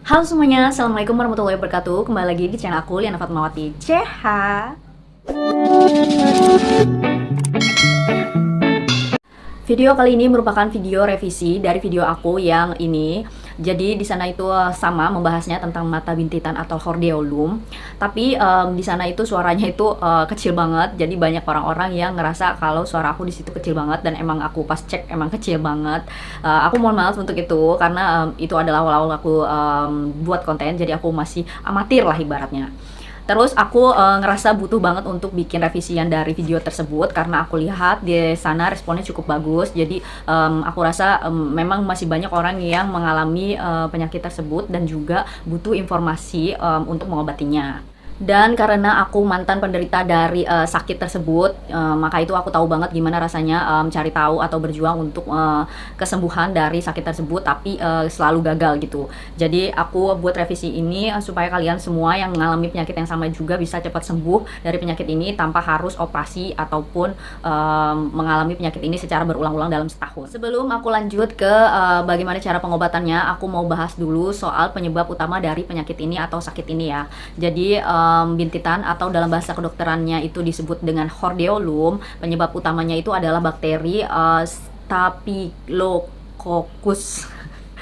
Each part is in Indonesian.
Halo semuanya, Assalamualaikum warahmatullahi wabarakatuh. Kembali lagi di channel aku, Liana Fatmawati CH. Video kali ini merupakan video revisi dari video aku yang ini. Jadi di sana itu sama membahasnya tentang mata bintitan atau hordeolum. Tapi di sana itu suaranya itu kecil banget. Jadi banyak orang-orang yang ngerasa kalau suara aku di situ kecil banget dan emang aku pas cek emang kecil banget. Aku mohon maaf untuk itu karena itu adalah awal-awal aku buat konten. Jadi aku masih amatir lah ibaratnya. Terus aku ngerasa butuh banget untuk bikin revisian dari video tersebut karena aku lihat di sana responnya cukup bagus. Jadi aku rasa memang masih banyak orang yang mengalami penyakit tersebut dan juga butuh informasi untuk mengobatinya. Dan karena aku mantan penderita dari sakit tersebut, maka itu aku tahu banget gimana rasanya cari tahu atau berjuang untuk kesembuhan dari sakit tersebut, tapi selalu gagal gitu. Jadi aku buat revisi ini supaya kalian semua yang mengalami penyakit yang sama juga bisa cepat sembuh dari penyakit ini tanpa harus operasi ataupun mengalami penyakit ini secara berulang-ulang dalam setahun. Sebelum aku lanjut ke bagaimana cara pengobatannya, aku mau bahas dulu soal penyebab utama dari penyakit ini atau sakit ini ya. Jadi bintitan atau dalam bahasa kedokterannya itu disebut dengan hordeolum. Penyebab utamanya itu adalah bakteri Staphylococcus.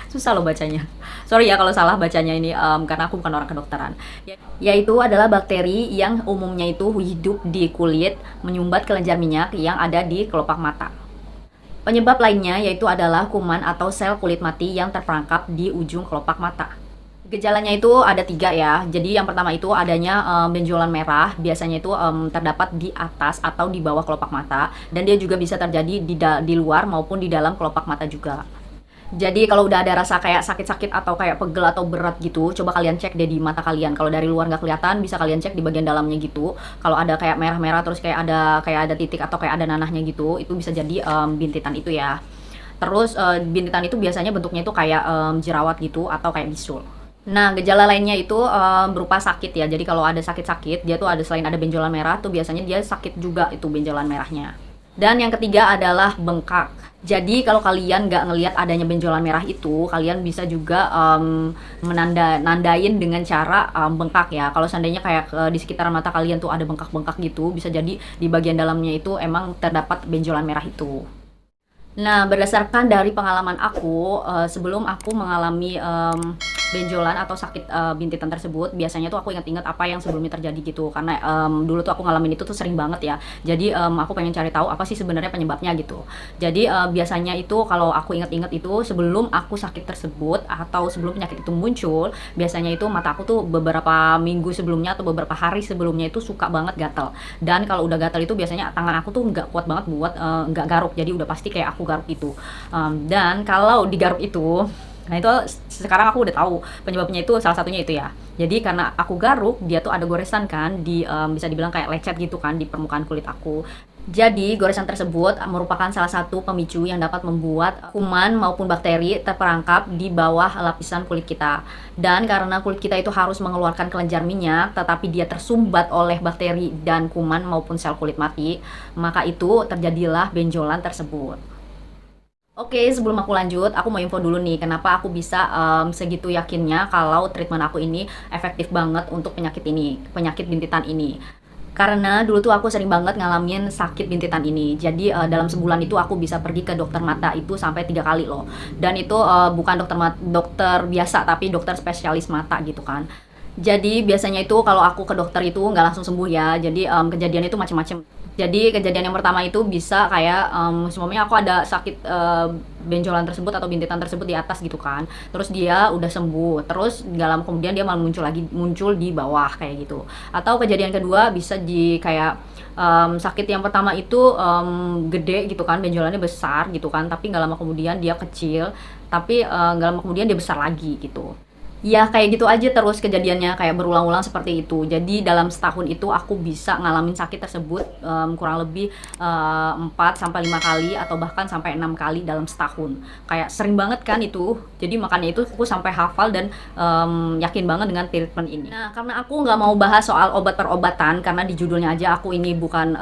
Susah loh bacanya. Sorry ya kalau salah bacanya ini karena aku bukan orang kedokteran. Yaitu adalah bakteri yang umumnya itu hidup di kulit, menyumbat kelenjar minyak yang ada di kelopak mata. Penyebab lainnya yaitu adalah kuman atau sel kulit mati yang terperangkap di ujung kelopak mata. Gejalanya itu ada 3 ya. Jadi yang pertama itu adanya benjolan merah. Biasanya itu terdapat di atas atau di bawah kelopak mata. Dan dia juga bisa terjadi di luar maupun di dalam kelopak mata juga. Jadi kalau udah ada rasa kayak sakit-sakit atau kayak pegel atau berat gitu, coba kalian cek deh di mata kalian. Kalau dari luar nggak kelihatan, bisa kalian cek di bagian dalamnya gitu. Kalau ada kayak merah-merah terus kayak ada titik atau kayak ada nanahnya gitu, itu bisa jadi bintitan itu ya. Terus bintitan itu biasanya bentuknya itu kayak jerawat gitu atau kayak bisul. Nah, gejala lainnya itu berupa sakit ya. Jadi kalau ada sakit-sakit, dia tuh ada selain ada benjolan merah tuh biasanya dia sakit juga itu benjolan merahnya. Dan yang ketiga adalah bengkak. Jadi kalau kalian nggak ngelihat adanya benjolan merah itu, kalian bisa juga nandain dengan cara bengkak ya. Kalau seandainya kayak di sekitaran mata kalian tuh ada bengkak-bengkak gitu, bisa jadi di bagian dalamnya itu emang terdapat benjolan merah itu. Nah, berdasarkan dari pengalaman aku, sebelum aku mengalami benjolan atau sakit bintitan tersebut, biasanya tuh aku ingat-ingat apa yang sebelumnya terjadi gitu. Karena dulu tuh aku ngalamin itu tuh sering banget ya. Jadi aku pengen cari tahu apa sih sebenarnya penyebabnya gitu. Jadi biasanya itu kalau aku ingat-ingat itu sebelum aku sakit tersebut atau sebelum penyakit itu muncul, biasanya itu mata aku tuh beberapa minggu sebelumnya atau beberapa hari sebelumnya itu suka banget gatal. Dan kalau udah gatal itu biasanya tangan aku tuh nggak kuat banget buat nggak garuk. Jadi udah pasti kayak aku garuk itu. Dan kalau digaruk itu, nah itu sekarang aku udah tahu penyebabnya itu salah satunya itu ya. Jadi karena aku garuk, dia tuh ada goresan kan di bisa dibilang kayak lecet gitu kan di permukaan kulit aku. Jadi goresan tersebut merupakan salah satu pemicu yang dapat membuat kuman maupun bakteri terperangkap di bawah lapisan kulit kita. Dan karena kulit kita itu harus mengeluarkan kelenjar minyak, tetapi dia tersumbat oleh bakteri dan kuman maupun sel kulit mati, maka itu terjadilah benjolan tersebut. Oke, sebelum aku lanjut, aku mau info dulu nih, kenapa aku bisa segitu yakinnya kalau treatment aku ini efektif banget untuk penyakit ini, penyakit bintitan ini. Karena dulu tuh aku sering banget ngalamin sakit bintitan ini. Jadi dalam sebulan itu aku bisa pergi ke dokter mata itu sampai 3 kali loh. Dan itu bukan dokter biasa, tapi dokter spesialis mata gitu kan. Jadi biasanya itu kalau aku ke dokter itu nggak langsung sembuh ya. Jadi kejadian itu macam-macam. Jadi kejadian yang pertama itu bisa kayak semuanya aku ada sakit benjolan tersebut atau bintitan tersebut di atas gitu kan. Terus dia udah sembuh. Terus nggak lama kemudian dia malah muncul di bawah kayak gitu. Atau kejadian kedua bisa di kayak sakit yang pertama itu gede gitu kan, benjolannya besar gitu kan. Tapi nggak lama kemudian dia kecil. Tapi nggak lama kemudian dia besar lagi gitu. Ya kayak gitu aja terus kejadiannya kayak berulang-ulang seperti itu. Jadi dalam setahun itu aku bisa ngalamin sakit tersebut kurang lebih 4 sampai 5 kali atau bahkan sampai 6 kali dalam setahun. Kayak sering banget kan itu. Jadi makanya itu aku sampai hafal dan yakin banget dengan treatment ini. Nah, karena aku nggak mau bahas soal obat perobatan karena di judulnya aja aku ini bukan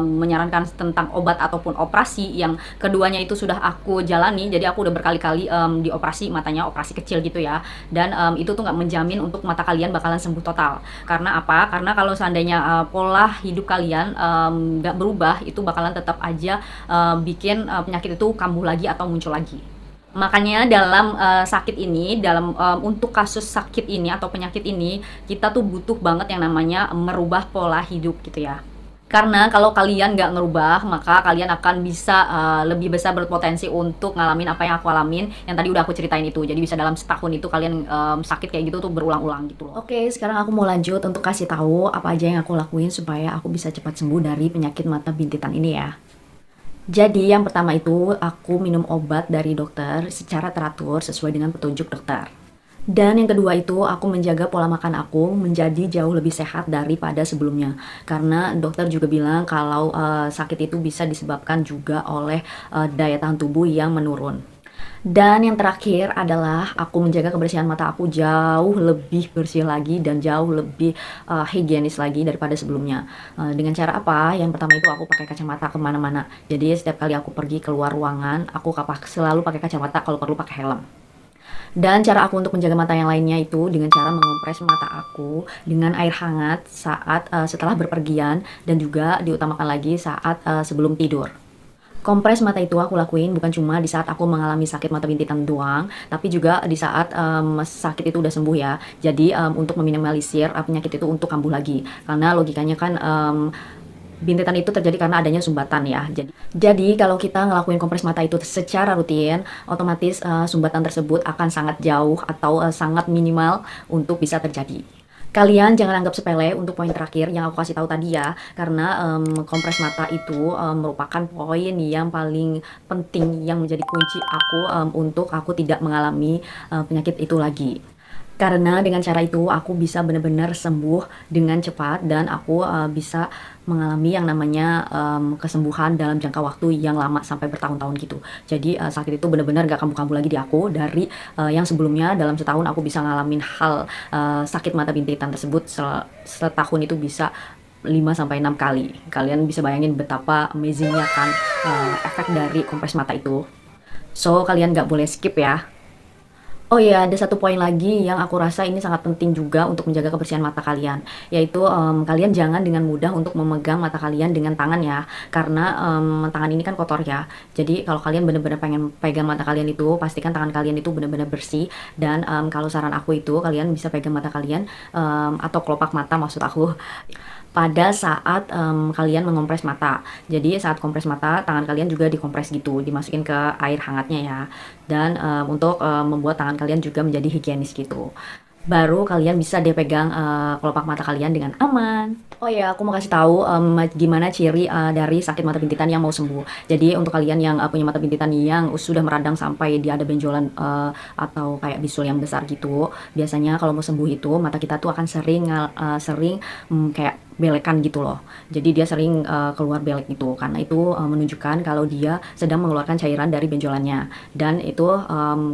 menyarankan tentang obat ataupun operasi, yang keduanya itu sudah aku jalani. Jadi aku udah berkali-kali dioperasi matanya, operasi kecil gitu ya. Dan itu tuh nggak menjamin untuk mata kalian bakalan sembuh total. Karena apa? Karena kalau seandainya pola hidup kalian nggak berubah, itu bakalan tetap aja bikin penyakit itu kambuh lagi atau muncul lagi. Makanya dalam sakit ini, dalam untuk kasus sakit ini atau penyakit ini, kita tuh butuh banget yang namanya merubah pola hidup gitu ya. Karena kalau kalian nggak ngerubah, maka kalian akan bisa lebih besar berpotensi untuk ngalamin apa yang aku alamin, yang tadi udah aku ceritain itu. Jadi bisa dalam setahun itu kalian sakit kayak gitu tuh berulang-ulang gitu loh. Oke, sekarang aku mau lanjut untuk kasih tahu apa aja yang aku lakuin supaya aku bisa cepat sembuh dari penyakit mata bintitan ini ya. Jadi yang pertama itu aku minum obat dari dokter secara teratur sesuai dengan petunjuk dokter. Dan yang kedua itu aku menjaga pola makan aku menjadi jauh lebih sehat daripada sebelumnya. Karena dokter juga bilang kalau sakit itu bisa disebabkan juga oleh daya tahan tubuh yang menurun. Dan yang terakhir adalah aku menjaga kebersihan mata aku jauh lebih bersih lagi dan jauh lebih higienis lagi daripada sebelumnya. Dengan cara apa? Yang pertama itu aku pakai kacamata kemana-mana. Jadi setiap kali aku pergi keluar ruangan, aku selalu pakai kacamata, kalau perlu pakai helm. Dan cara aku untuk menjaga mata yang lainnya itu dengan cara mengompres mata aku dengan air hangat saat setelah berpergian, dan juga diutamakan lagi saat sebelum tidur. Kompres mata itu aku lakuin bukan cuma di saat aku mengalami sakit mata bintitan doang, tapi juga di saat sakit itu udah sembuh ya. Jadi untuk meminimalisir penyakit itu untuk kambuh lagi. Karena logikanya kan bintitan itu terjadi karena adanya sumbatan ya. Jadi kalau kita ngelakuin kompres mata itu secara rutin, otomatis sumbatan tersebut akan sangat jauh atau sangat minimal untuk bisa terjadi. Kalian jangan anggap sepele untuk poin terakhir yang aku kasih tahu tadi ya, karena kompres mata itu merupakan poin yang paling penting yang menjadi kunci aku untuk aku tidak mengalami penyakit itu lagi. Karena dengan cara itu aku bisa benar-benar sembuh dengan cepat, dan aku bisa mengalami yang namanya kesembuhan dalam jangka waktu yang lama sampai bertahun-tahun gitu. Jadi sakit itu benar-benar gak kambuh-kambuh lagi di aku. Dari yang sebelumnya dalam setahun aku bisa ngalamin hal sakit mata bintitan tersebut, setahun itu bisa 5-6 kali. Kalian bisa bayangin betapa amazingnya kan efek dari kompres mata itu. So kalian gak boleh skip ya. Oh iya, ada satu poin lagi yang aku rasa ini sangat penting juga untuk menjaga kebersihan mata kalian, yaitu kalian jangan dengan mudah untuk memegang mata kalian dengan tangan ya, karena tangan ini kan kotor ya. Jadi kalau kalian benar-benar pengen pegang mata kalian itu, pastikan tangan kalian itu benar-benar bersih. Dan kalau saran aku itu kalian bisa pegang mata kalian atau kelopak mata maksud aku pada saat kalian mengompres mata. Jadi saat kompres mata, tangan kalian juga dikompres gitu, dimasukin ke air hangatnya ya. Dan untuk membuat tangan kalian juga menjadi higienis gitu. Baru kalian bisa deh pegang kelopak mata kalian dengan aman. Oh ya, aku mau kasih tahu gimana ciri dari sakit mata bintitan yang mau sembuh. Jadi untuk kalian yang punya mata bintitan yang sudah meradang sampai dia ada benjolan atau kayak bisul yang besar gitu, biasanya kalau mau sembuh itu mata kita tuh akan sering kayak belekan gitu loh. Jadi dia sering keluar belek gitu, karena itu menunjukkan kalau dia sedang mengeluarkan cairan dari benjolannya. Dan itu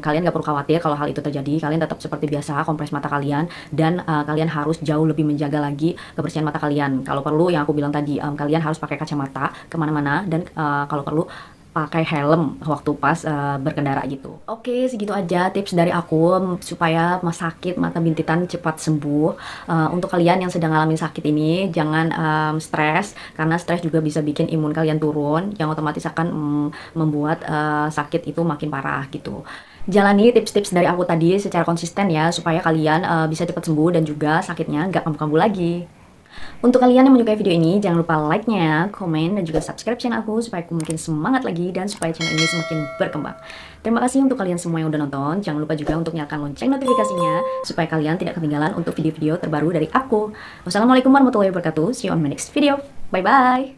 kalian gak perlu khawatir kalau hal itu terjadi. Kalian tetap seperti biasa kompres mata kalian, dan kalian harus jauh lebih menjaga lagi kebersihan mata kalian. Kalau perlu yang aku bilang tadi, kalian harus pakai kacamata kemana-mana, dan kalau perlu pakai helm waktu pas berkendara gitu. Oke, segitu aja tips dari aku supaya sakit mata bintitan cepat sembuh. Untuk kalian yang sedang ngalamin sakit ini, jangan stres, karena stres juga bisa bikin imun kalian turun, yang otomatis akan membuat sakit itu makin parah gitu. Jalani tips-tips dari aku tadi secara konsisten ya, supaya kalian bisa cepat sembuh dan juga sakitnya nggak kambuh-kambuh lagi. Untuk kalian yang menyukai video ini, jangan lupa like-nya, komen, dan juga subscribe channel aku supaya aku makin semangat lagi dan supaya channel ini semakin berkembang. Terima kasih untuk kalian semua yang udah nonton. Jangan lupa juga untuk nyalakan lonceng notifikasinya supaya kalian tidak ketinggalan untuk video-video terbaru dari aku. Wassalamualaikum warahmatullahi wabarakatuh. See you on my next video. Bye-bye.